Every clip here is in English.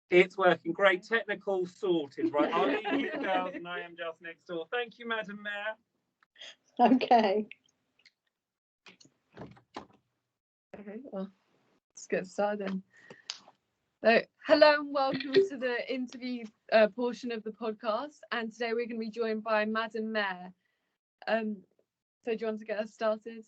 It's working great. Technical sorted. Right, I'll leave you with the girls and I am just next door. Thank you, Madam Mayor. Okay. Okay, well, let's get started. So, hello and welcome to the interview portion of the podcast. And today we're going to be joined by Madam Mayor. So do you want to get us started?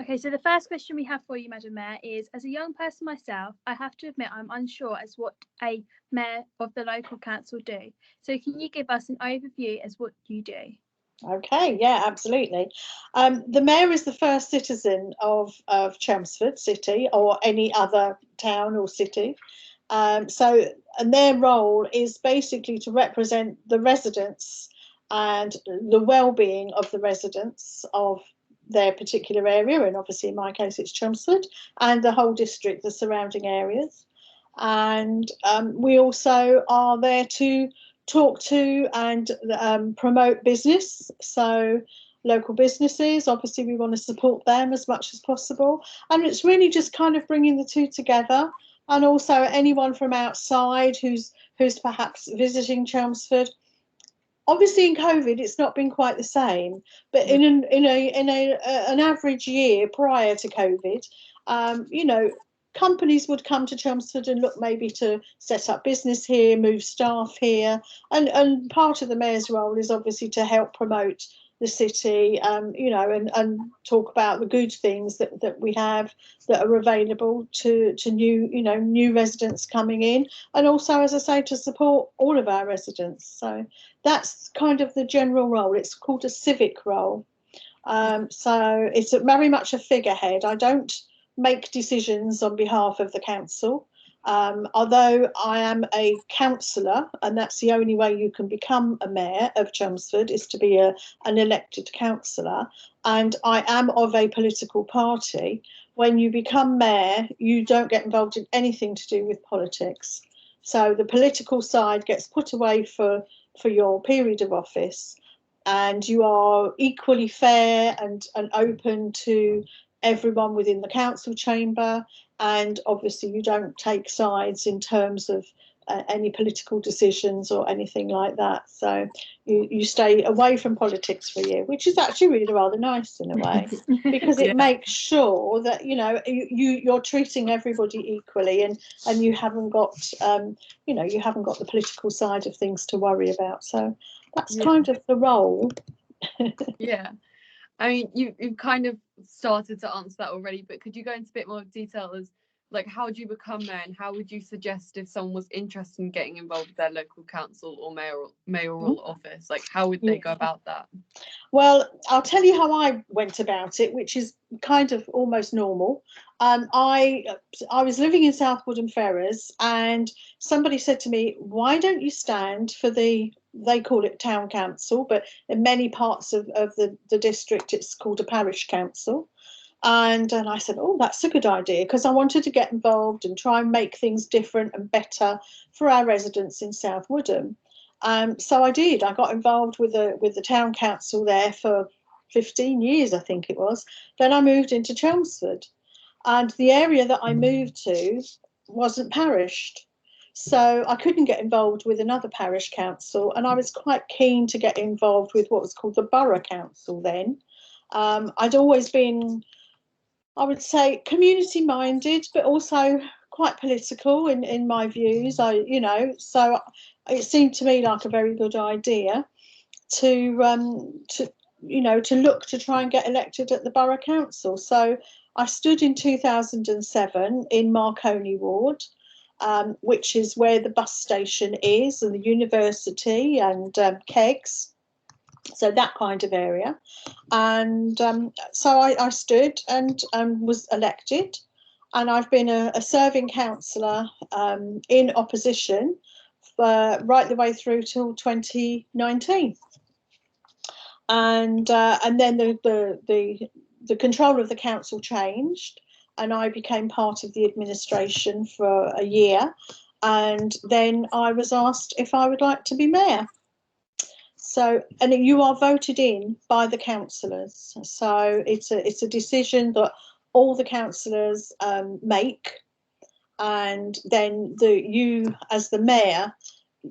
Okay, so the first question we have for you, Madam Mayor, is as a young person myself, I have to admit I'm unsure as what a mayor of the local council do. So can you give us an overview as what you do? Okay, yeah, absolutely. The mayor is the first citizen of Chelmsford City or any other town or city. And their role is basically to represent the residents and the well-being of the residents of their particular area, and obviously in my case it's Chelmsford, and the whole district, the surrounding areas. And we also are there to talk to and promote business. So local businesses, obviously we want to support them as much as possible. And it's really just kind of bringing the two together. And also anyone from outside who's perhaps visiting Chelmsford. Obviously, in COVID, it's not been quite the same. But in an average year prior to COVID, companies would come to Chelmsford and look maybe to set up business here, move staff here, and part of the mayor's role is obviously to help promote the city, and talk about the good things that we have that are available to new residents coming in, and also, as I say, to support all of our residents. So that's kind of the general role. It's called a civic role. So it's very much a figurehead. I don't make decisions on behalf of the council. Although I am a councillor, and that's the only way you can become a mayor of Chelmsford, is to be an elected councillor, and I am of a political party. When you become mayor, you don't get involved in anything to do with politics. So the political side gets put away for your period of office, and you are equally fair and open to everyone within the council chamber, and obviously you don't take sides in terms of any political decisions or anything like that. So you stay away from politics for a year, which is actually really rather nice in a way, because it makes sure that you're treating everybody equally, and you haven't got you haven't got the political side of things to worry about. So that's kind of the role. Yeah. I mean, you've kind of started to answer that already, but could you go into a bit more detail as like how do you become mayor, and how would you suggest if someone was interested in getting involved with their local council or mayoral office, like how would they go about that? Well, I'll tell you how I went about it, which is kind of almost normal. I was living in South Woodham-Ferrers, and somebody said to me, why don't you stand for they call it town council, but in many parts of the district it's called a parish council. And I said, oh, that's a good idea, because I wanted to get involved and try and make things different and better for our residents in South Woodham. So I did. I got involved with the town council there for 15 years, I think it was. Then I moved into Chelmsford, and the area that I moved to wasn't parished. So I couldn't get involved with another parish council, and I was quite keen to get involved with what was called the borough council then. I'd always been, I would say, community minded, but also quite political in my views. So it seemed to me like a very good idea to look to try and get elected at the borough council. So I stood in 2007 in Marconi Ward, which is where the bus station is, and the university and Kegs. So that kind of area. And so I stood and was elected, and I've been a serving councillor in opposition right the way through till 2019. And then the control of the council changed, and I became part of the administration for a year, and then I was asked if I would like to be mayor. So, and you are voted in by the councillors. So it's a decision that all the councillors make, and then you as the mayor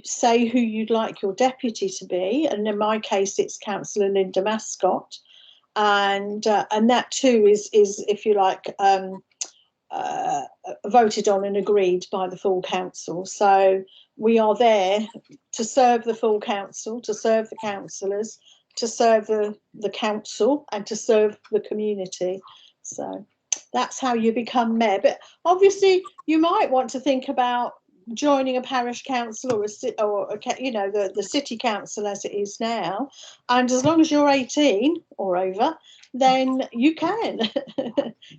say who you'd like your deputy to be, and in my case it's Councillor Linda Mascott, and that too is if you like voted on and agreed by the full council. So we are there to serve the full council, to serve the councillors, to serve the council, and to serve the community. So that's how you become mayor. But obviously you might want to think about joining a parish council or you know, the city council as it is now, and as long as you're 18 or over, then you can.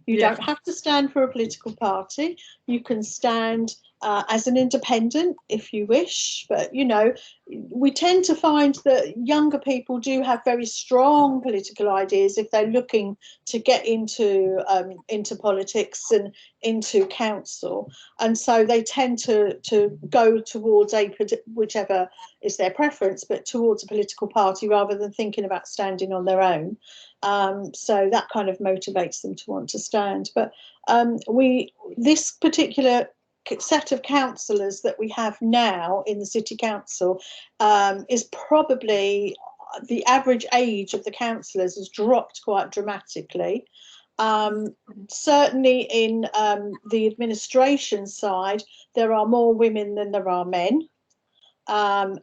You don't have to stand for a political party. You can stand as an independent if you wish, but you know, we tend to find that younger people do have very strong political ideas if they're looking to get into politics and into council, and so they tend to go towards whichever is their preference, but towards a political party rather than thinking about standing on their own. So that kind of motivates them to want to stand. But this particular set of councillors that we have now in the city council is probably, the average age of the councillors has dropped quite dramatically. Certainly in the administration side, there are more women than there are men, and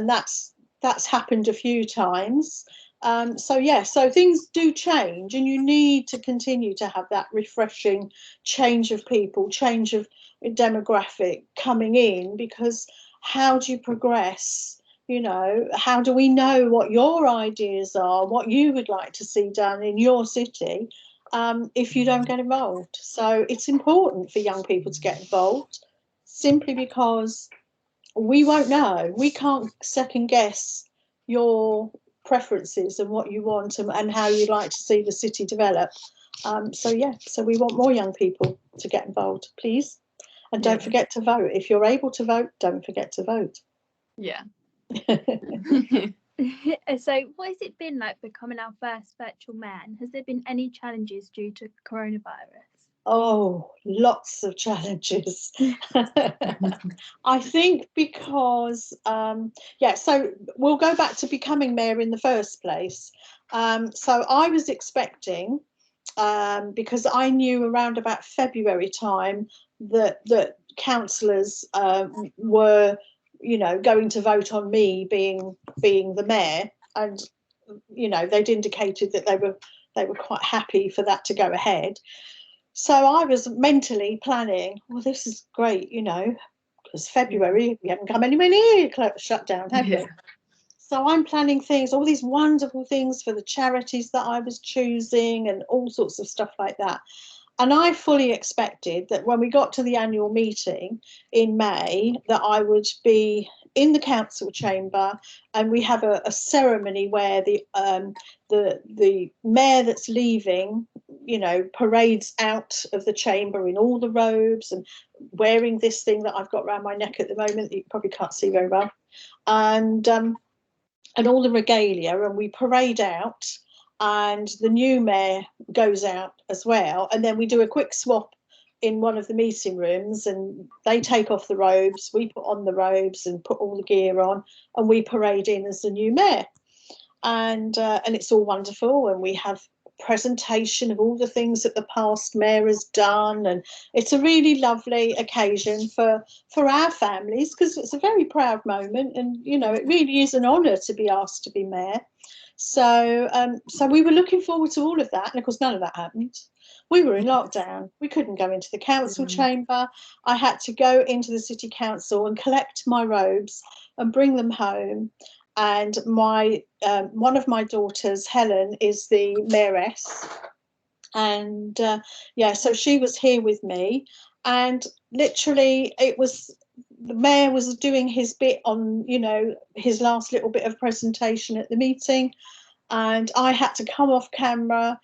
that's happened a few times. So things do change, and you need to continue to have that refreshing change of people, change of demographic coming in, because how do you progress? You know, how do we know what your ideas are, what you would like to see done in your city, if you don't get involved? So it's important for young people to get involved, simply because we won't know. We can't second guess your preferences and what you want and how you'd like to see the city develop. So we want more young people to get involved, please. And don't forget to vote. If you're able to vote, don't forget to vote. Yeah. So what has it been like becoming our first virtual mayor? Has there been any challenges due to coronavirus? Oh, lots of challenges. I think because, so we'll go back to becoming mayor in the first place. So I was expecting, because I knew around about February time that councillors were, you know, going to vote on me being the mayor, and you know, they'd indicated that they were quite happy for that to go ahead. So I was mentally planning, well, this is great, you know, because February, we haven't come anywhere near shut down, have we? So I'm planning things, all these wonderful things for the charities that I was choosing and all sorts of stuff like that. And I fully expected that when we got to the annual meeting in May, that I would be in the council chamber, and we have a ceremony where the mayor that's leaving, you know, parades out of the chamber in all the robes and wearing this thing that I've got around my neck at the moment that you probably can't see very well, and all the regalia, and we parade out, and the new mayor goes out as well, and then we do a quick swap in one of the meeting rooms, and they take off the robes, we put on the robes and put all the gear on, and we parade in as the new mayor, and it's all wonderful, and we have presentation of all the things that the past mayor has done, and it's a really lovely occasion for our families, because it's a very proud moment, and you know, it really is an honour to be asked to be mayor. So we were looking forward to all of that, and of course none of that happened. We were in lockdown. We couldn't go into the council chamber. I had to go into the city council and collect my robes and bring them home. And my one of my daughters, Helen, is the mayoress, and so she was here with me, and literally it was, the mayor was doing his bit on, you know, his last little bit of presentation at the meeting, and I had to come off camera,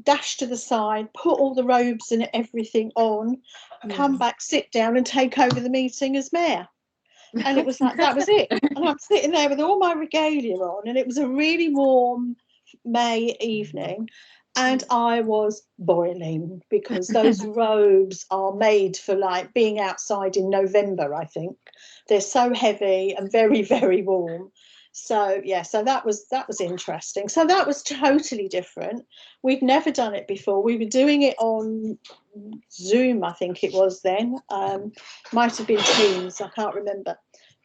dash to the side, put all the robes and everything on, come back, sit down and take over the meeting as mayor. And it was like, that was it. And I'm sitting there with all my regalia on, and it was a really warm May evening. And I was boiling because those robes are made for like being outside in November, I think. They're so heavy and very, very warm. So yeah, so that was interesting. So that was totally different. We'd never done it before. We were doing it on Zoom, I think it was then. Might have been Teams, I can't remember.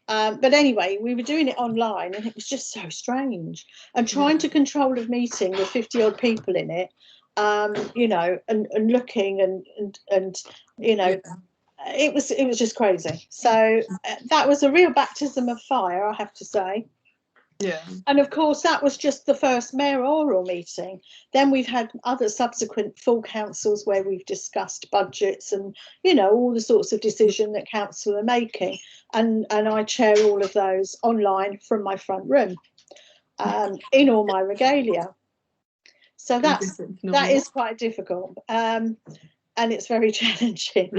But anyway, we were doing it online and it was just so strange. And trying to control a meeting with 50 odd people in it, you know, and looking and you know, it was just crazy. So that was a real baptism of fire, I have to say. Yeah. And of course, that was just the first mayoral meeting. Then we've had other subsequent full councils where we've discussed budgets and, you know, all the sorts of decision that council are making. And I chair all of those online from my front room, in all my regalia. So that is quite difficult. And it's very challenging.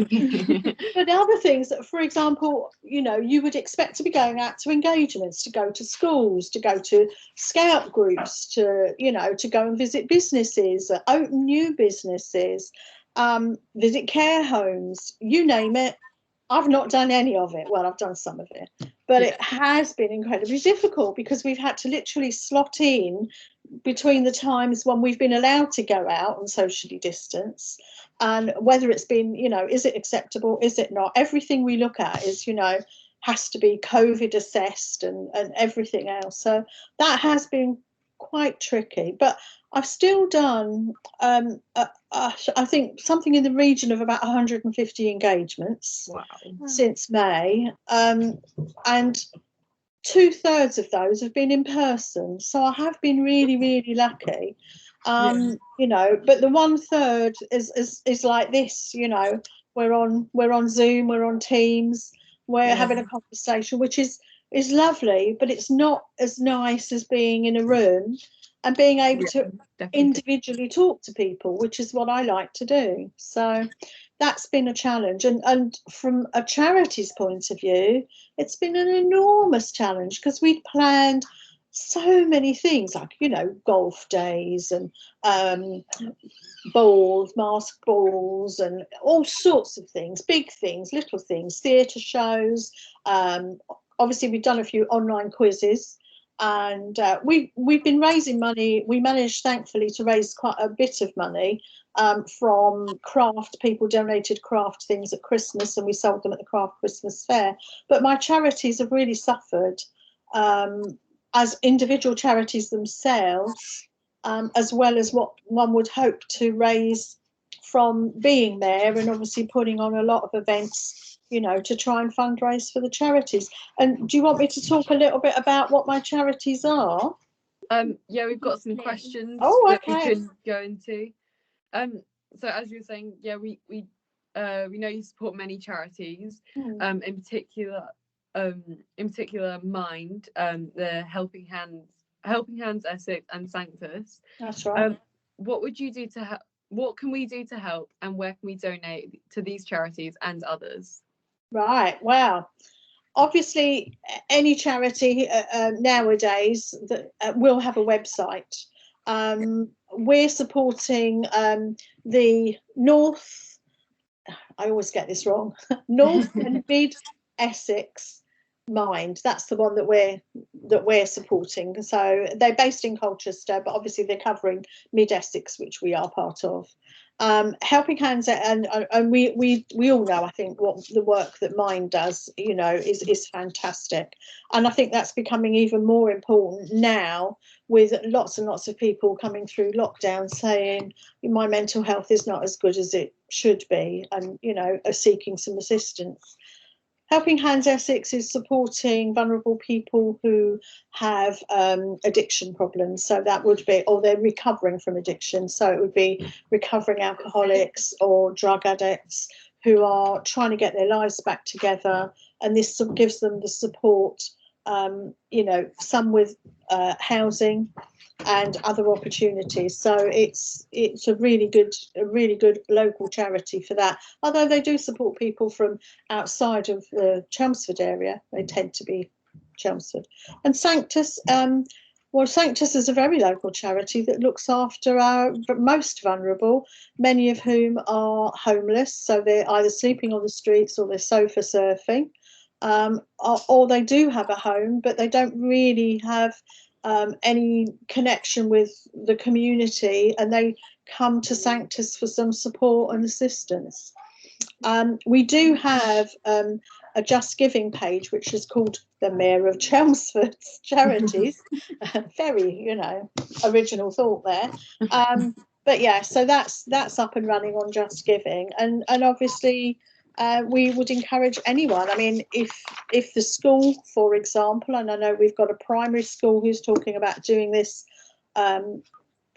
But other things, for example, you know, you would expect to be going out to engagements, to go to schools, to go to scout groups, to, you know, to go and visit businesses, open new businesses, visit care homes, you name it. I've not done any of it. Well, I've done some of it, but it has been incredibly difficult because we've had to literally slot in between the times when we've been allowed to go out and socially distance, and whether it's been, you know, is it acceptable, is it not? Everything we look at is, you know, has to be COVID assessed and everything else. So that has been quite tricky, but I've still done, I think something in the region of about 150 engagements since May, and 2/3 of those have been in person. So I have been really, really lucky. You know, but the 1/3 is like this, you know, we're on Zoom, we're on Teams, we're having a conversation, which is lovely, but it's not as nice as being in a room and being able to individually talk to people, which is what I like to do. So that's been a challenge. And from a charity's point of view, it's been an enormous challenge because we'd planned so many things, like, you know, golf days and balls, mask balls, and all sorts of things, big things, little things, theatre shows. Obviously, we've done a few online quizzes, and we've been raising money. We managed, thankfully, to raise quite a bit of money from craft. People donated craft things at Christmas, and we sold them at the craft Christmas fair. But my charities have really suffered, as individual charities themselves, as well as what one would hope to raise from being there and obviously putting on a lot of events, you know, to try and fundraise for the charities. And do you want me to talk a little bit about what my charities are? Yeah, we've got some questions that we can go into. So as you were saying, yeah, we know you support many charities, in particular Mind, the Helping Hands Essex and Sanctus. That's right. What would you do to help? What can we do to help, and where can we donate to these charities and others? Right. Well, obviously, any charity nowadays that will have a website. We're supporting the North. I always get this wrong. North and Mid Essex Mind. That's the one that we're supporting. So they're based in Colchester, but obviously they're covering Mid Essex, which we are part of. Helping Hands, and we all know, I think, what the work that Mind does, you know, is fantastic, and I think that's becoming even more important now, with lots and lots of people coming through lockdown saying my mental health is not as good as it should be, and, you know, are seeking some assistance. Helping Hands Essex is supporting vulnerable people who have addiction problems. So that would be, or they're recovering from addiction. So it would be recovering alcoholics or drug addicts who are trying to get their lives back together. And this gives them the support, you know, some with housing and other opportunities. So it's a really good local charity for that. Although they do support people from outside of the Chelmsford area, they tend to be Chelmsford. And Sanctus, Well, Sanctus is a very local charity that looks after our most vulnerable, many of whom are homeless. So they're either sleeping on the streets or they're sofa surfing, or they do have a home, but they don't really have any connection with the community, and they come to Sanctus for some support and assistance. We do have a Just Giving page, which is called the Mayor of Chelmsford's Charities. Very, original thought there. But yeah, so that's up and running on Just Giving, and obviously we would encourage anyone. I mean, if the school, for example, and I know we've got a primary school who's talking about doing this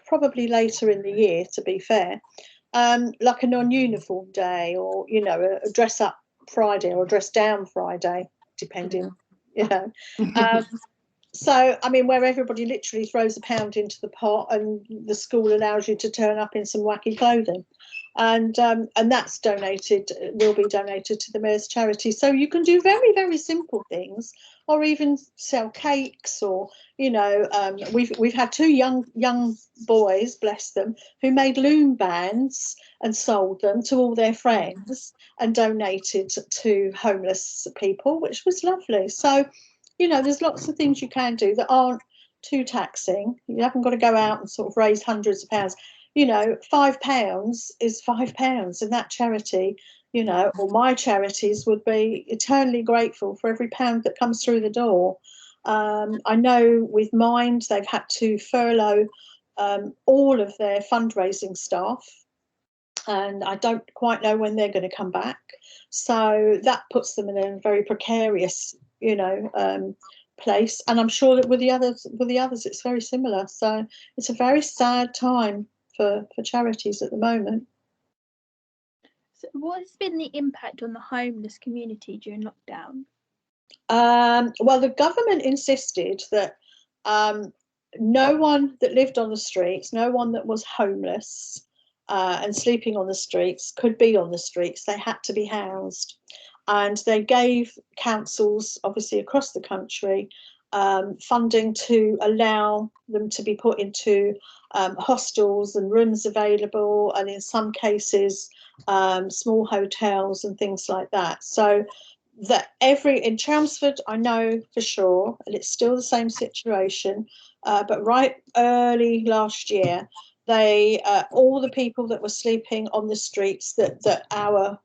probably later in the year, to be fair. Like a non-uniform day, or a dress up Friday or a dress down Friday, depending, so I mean, where everybody literally throws £1 into the pot, and the school allows you to turn up in some wacky clothing, and that's will be donated to the Mayor's charity. So you can do very, very simple things, or even sell cakes, or we've had two young boys, bless them, who made loom bands and sold them to all their friends and donated to homeless people, which was lovely. So there's lots of things you can do that aren't too taxing. You haven't got to go out and sort of raise hundreds of pounds. £5 is £5, and that charity, or my charities would be eternally grateful for every pound that comes through the door. I know with Mind, they've had to furlough all of their fundraising staff, and I don't quite know when they're going to come back. So that puts them in a very precarious, place. And I'm sure that with the others, it's very similar. So it's a very sad time for charities at the moment. So what has been the impact on the homeless community during lockdown? Well, the government insisted that no one that lived on the streets, no one that was homeless and sleeping on the streets could be on the streets. They had to be housed. And they gave councils, obviously across the country, funding to allow them to be put into hostels and rooms available, and in some cases small hotels and things like that. So that in Chelmsford, I know for sure, and it's still the same situation, but right early last year, they all the people that were sleeping on the streets that our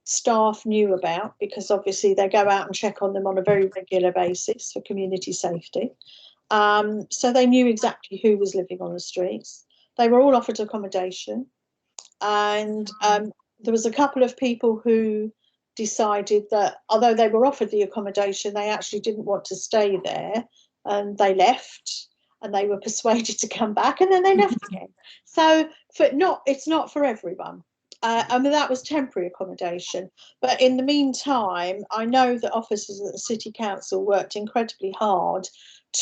staff knew about, because obviously they go out and check on them on a very regular basis for community safety. So they knew exactly who was living on the streets. They were all offered accommodation, and there was a couple of people who decided that although they were offered the accommodation, they actually didn't want to stay there, and they left, and they were persuaded to come back, and then they left again. So it's not for everyone. I mean, that was temporary accommodation. But in the meantime, I know that officers at the City Council worked incredibly hard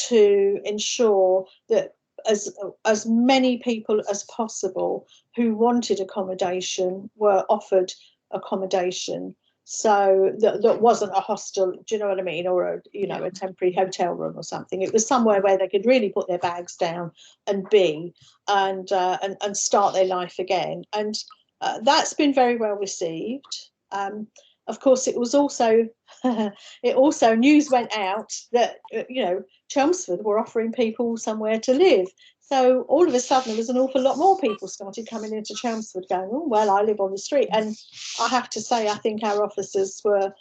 to ensure that as many people as possible who wanted accommodation were offered accommodation. So that wasn't a hostel, do you know what I mean, or a temporary hotel room or something. It was somewhere where they could really put their bags down and be and start their life again. And that's been very well received. Of course, it was also news went out that Chelmsford were offering people somewhere to live. So all of a sudden, there was an awful lot more people started coming into Chelmsford, going, "Oh well, I live on the street." And I have to say, I think our officers were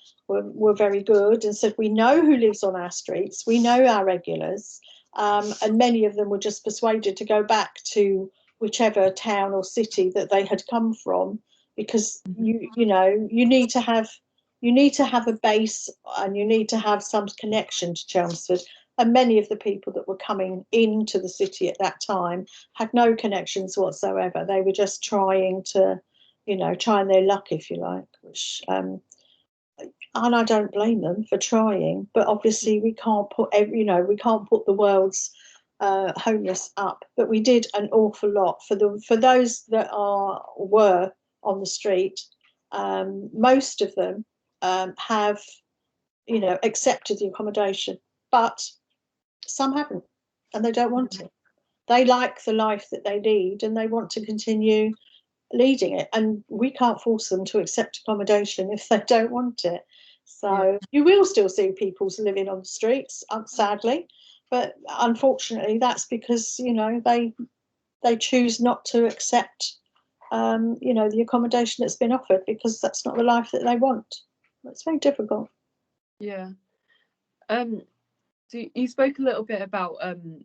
very good and said, "We know who lives on our streets. We know our regulars," and many of them were just persuaded to go back to whichever town or city that they had come from, because you need to have a base, and you need to have some connection to Chelmsford. And many of the people that were coming into the city at that time had no connections whatsoever. They were just trying their luck, if you like, which and I don't blame them for trying. But obviously we can't put the world's homeless up, but we did an awful lot for those that were on the street. Most of them have accepted the accommodation, but some haven't. and they don't want it. They like the life that they lead and they want to continue leading it, and we can't force them to accept accommodation if they don't want it. So you will still see people living on the streets, sadly, but unfortunately that's because they choose not to accept the accommodation that's been offered, because that's not the life that they want. It's very difficult. Yeah. So you spoke a little bit about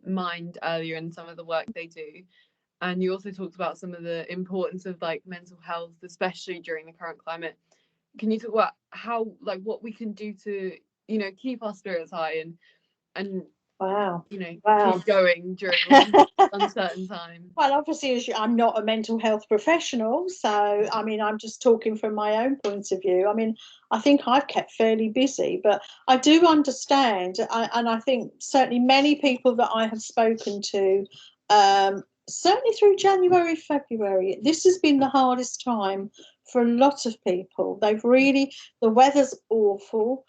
Mind earlier and some of the work they do, and you also talked about some of the importance of like mental health, especially during the current climate. Can you talk about how, like, what we can do to, keep our spirits high and Wow. keep going during this uncertain time? Well, obviously, I'm not a mental health professional, so I mean, I'm just talking from my own point of view. I mean, I think I've kept fairly busy, but I do understand, and I think certainly many people that I have spoken to, certainly through January, February, this has been the hardest time for a lot of people. The weather's awful.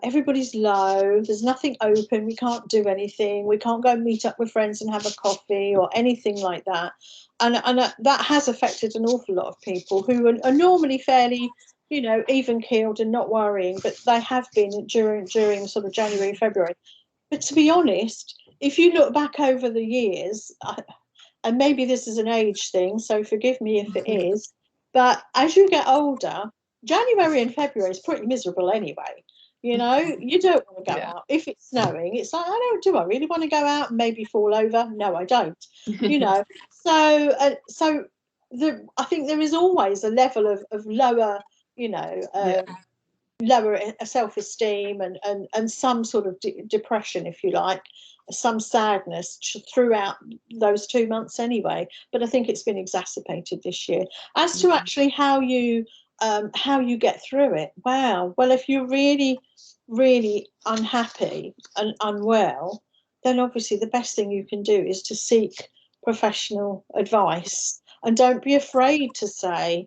Everybody's low, there's nothing open, we can't do anything, we can't go meet up with friends and have a coffee or anything like that, and that has affected an awful lot of people who are normally fairly even keeled and not worrying, but they have been during sort of January, February. But to be honest, if you look back over the years, and maybe this is an age thing, so forgive me if it is, but as you get older, January and February is pretty miserable anyway. You don't want to go out. If it's snowing, it's like, do I really want to go out and maybe fall over? No, I don't. So I think there is always a level of lower, lower self-esteem and some sort of depression, if you like, some sadness throughout those 2 months anyway. But I think it's been exacerbated this year. As to actually how you get through it, wow. Well, if you're really, really unhappy and unwell, then obviously the best thing you can do is to seek professional advice, and don't be afraid to say,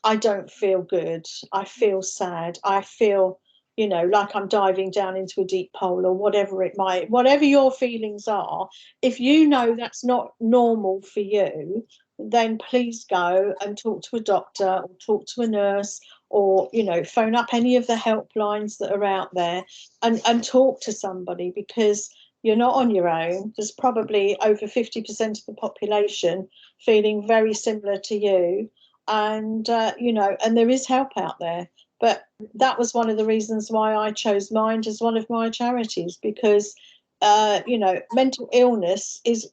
I don't feel good, I feel sad, I feel like I'm diving down into a deep hole, or whatever your feelings are. If you know that's not normal for you, then please go and talk to a doctor or talk to a nurse, or phone up any of the helplines that are out there and talk to somebody, because you're not on your own. There's probably over 50% of the population feeling very similar to you, and and there is help out there. But that was one of the reasons why I chose Mind as one of my charities, because mental illness is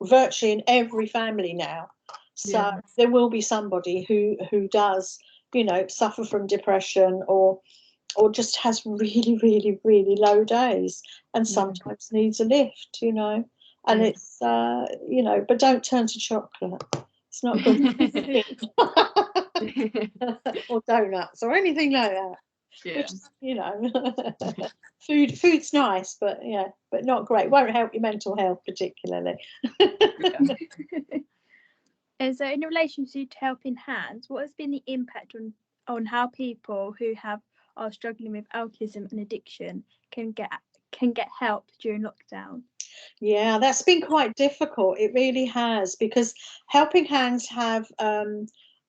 virtually in every family now. So there will be somebody who does suffer from depression, or just has really, really, really low days, and sometimes needs a lift, and it's but don't turn to chocolate. It's not good. Or donuts or anything like that. Which, food's nice, but but not great. Won't help your mental health particularly. And so, in relation to Helping Hands, what has been the impact on how people who are struggling with alcoholism and addiction can get help during lockdown? Yeah, that's been quite difficult. It really has, because Helping Hands have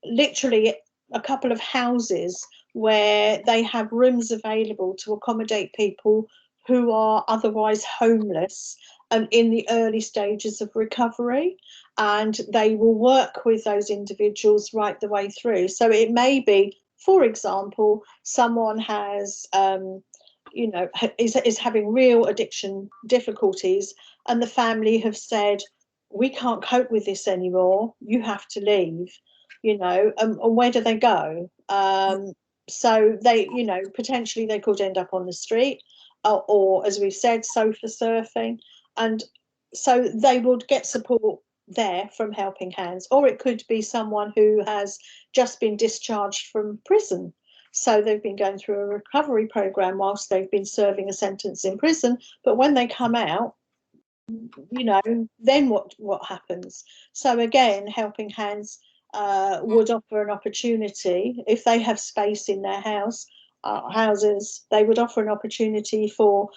literally a couple of houses where they have rooms available to accommodate people who are otherwise homeless and in the early stages of recovery, and they will work with those individuals right the way through. So it may be, for example, someone has is having real addiction difficulties, and the family have said, we can't cope with this anymore, you have to leave, and where do they go? So they, potentially they could end up on the street, or as we've said, sofa surfing, and so they would get support there from Helping Hands. Or it could be someone who has just been discharged from prison, so they've been going through a recovery program whilst they've been serving a sentence in prison, but when they come out, then what happens? So again, Helping Hands would offer an opportunity, if they have space in their house, houses, they would offer an opportunity for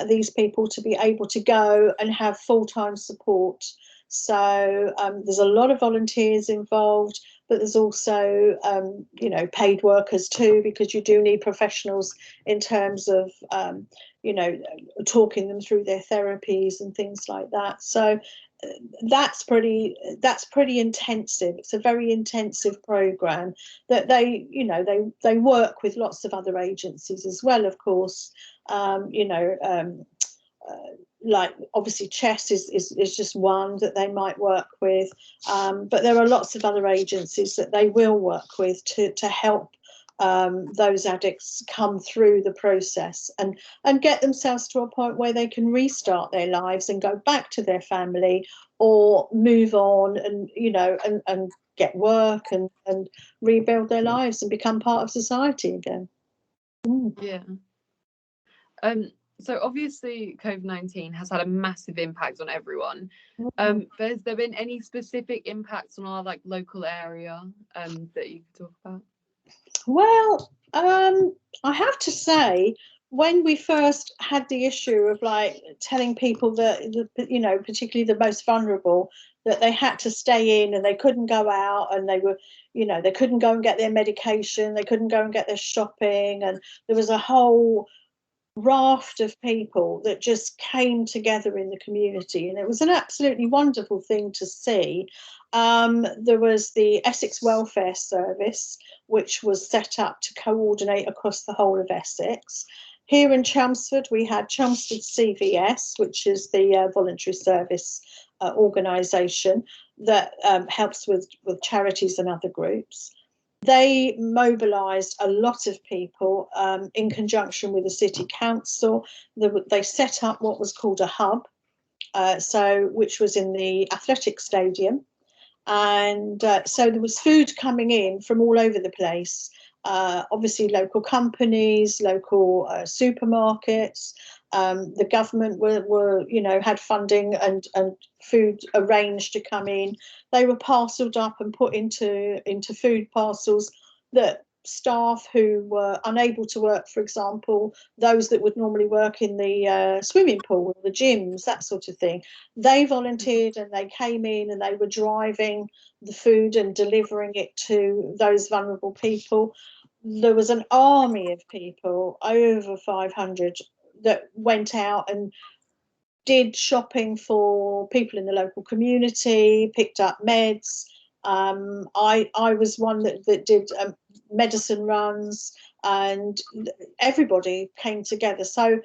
these people to be able to go and have full-time support. So there's a lot of volunteers involved, but there's also, you know, paid workers too, because you do need professionals in terms of, you know, talking them through their therapies and things like that. So that's pretty intensive. It's a very intensive program that they, you know, they work with lots of other agencies as well, of course. You know, like obviously chess is just one that they might work with, but there are lots of other agencies that they will work with to help those addicts come through the process and get themselves to a point where they can restart their lives and go back to their family or move on and, you know, and get work and rebuild their lives and become part of society again. Yeah. So obviously COVID-19 has had a massive impact on everyone. But has there been any specific impacts on our like local area that you could talk about? Well, I have to say, when we first had the issue of like telling people that, you know, particularly the most vulnerable, that they had to stay in and they couldn't go out, and they were, you know, they couldn't go and get their medication, they couldn't go and get their shopping, and there was a whole raft of people that just came together in the community, and it was an absolutely wonderful thing to see. There was the Essex Welfare Service, which was set up to coordinate across the whole of Essex. Here in Chelmsford, we had Chelmsford CVS, which is the voluntary service organisation that helps with charities and other groups. They mobilised a lot of people in conjunction with the City Council. They set up what was called a hub, which was in the athletic stadium. And so there was food coming in from all over the place. Obviously, local companies, local supermarkets. The government were, you know, had funding and food arranged to come in. They were parcelled up and put into food parcels that staff who were unable to work, for example, those that would normally work in the swimming pool, the gyms, that sort of thing, they volunteered and they came in and they were driving the food and delivering it to those vulnerable people. There was an army of people, over 500, that went out and did shopping for people in the local community, picked up meds. I was one that did medicine runs, and everybody came together. So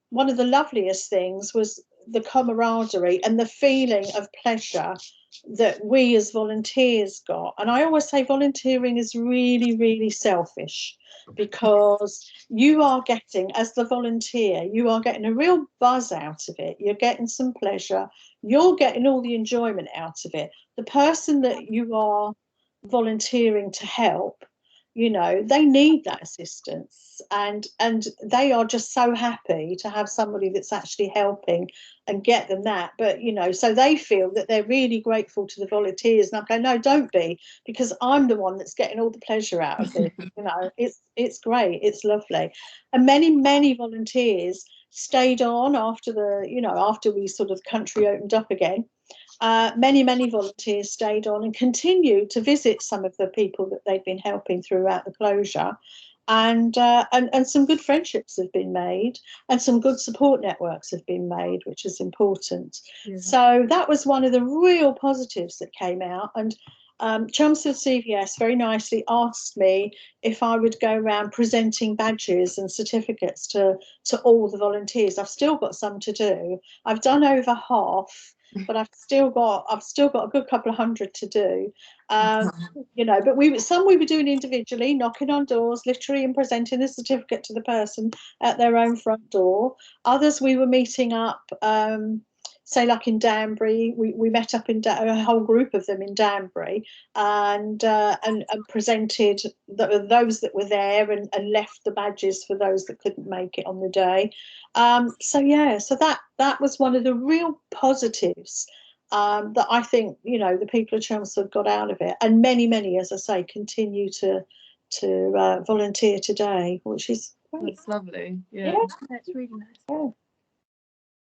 one of the loveliest things was the camaraderie and the feeling of pleasure that we as volunteers got. And I always say volunteering is really, really selfish, because you are getting, as the volunteer, you are getting a real buzz out of it. You're getting some pleasure. You're getting all the enjoyment out of it. The person that you are volunteering to help, you know, they need that assistance, and they are just so happy to have somebody that's actually helping and get them that. But, you know, so they feel that they're really grateful to the volunteers, and I go, no, don't be, because I'm the one that's getting all the pleasure out of it. You know, it's great, it's lovely. And many volunteers stayed on after after we sort of country opened up again. Many volunteers stayed on and continued to visit some of the people that they've been helping throughout the closure, and some good friendships have been made, and some good support networks have been made, which is important. Yeah. So that was one of the real positives that came out. And Chelmsford CVS very nicely asked me if I would go around presenting badges and certificates to all the volunteers. I've still got some to do. I've done over half, but I've still got a good couple of hundred to do. You know, but some we were doing individually, knocking on doors, literally, and presenting the certificate to the person at their own front door. Others we were meeting up. Say, like in Danbury, we met up in a whole group of them in Danbury, and presented those that were there, and left the badges for those that couldn't make it on the day. So that was one of the real positives that I think, you know, the people of Chelmsford got out of it, and many, as I say, continue to volunteer today, which is great. That's lovely. Yeah. Yeah. That's really nice.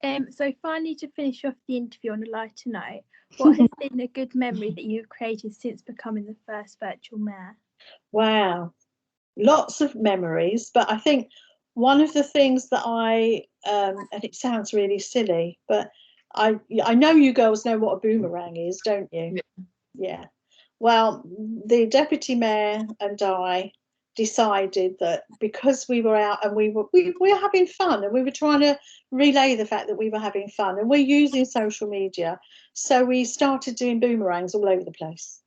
Yeah. So finally, to finish off the interview on a lighter note, what has been a good memory that you've created since becoming the first virtual mayor? Wow, lots of memories, but I think one of the things that and it sounds really silly, but I know you girls know what a boomerang is, don't you? Yeah. Yeah. Well, the deputy mayor and I decided that because we were out and we were having fun, and we were trying to relay the fact that we were having fun, and we're using social media, so we started doing boomerangs all over the place.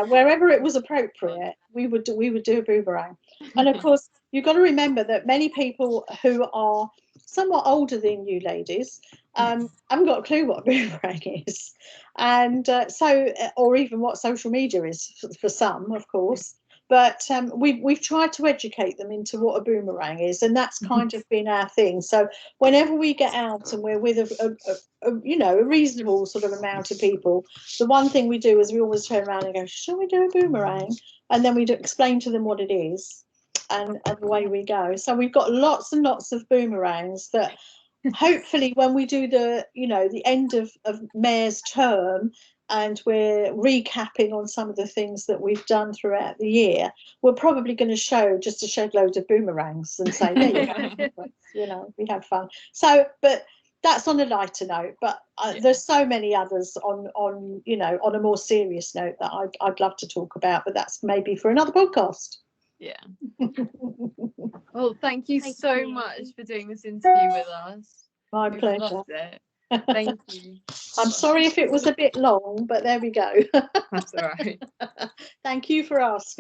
Wherever it was appropriate, we would do a boomerang. And of course, you've got to remember that many people who are somewhat older than you ladies haven't got a clue what a boomerang is, and or even what social media is for some, of course. But we've tried to educate them into what a boomerang is, and that's kind of been our thing. So whenever we get out and we're with a reasonable sort of amount of people, the one thing we do is we always turn around and go, shall we do a boomerang? And then we explain to them what it is, and away we go. So we've got lots and lots of boomerangs that hopefully when we do the end of mayor's term and we're recapping on some of the things that we've done throughout the year, we're probably going to show just a shed load of boomerangs and say, there you go, we have fun. So, but that's on a lighter note, but there's so many others on a more serious note that I'd love to talk about, but that's maybe for another podcast. Yeah. Well, thank you so much for doing this interview with us. My We've pleasure. loved it. Thank you. I'm sorry if it was a bit long, but there we go. That's all right. Thank you for asking.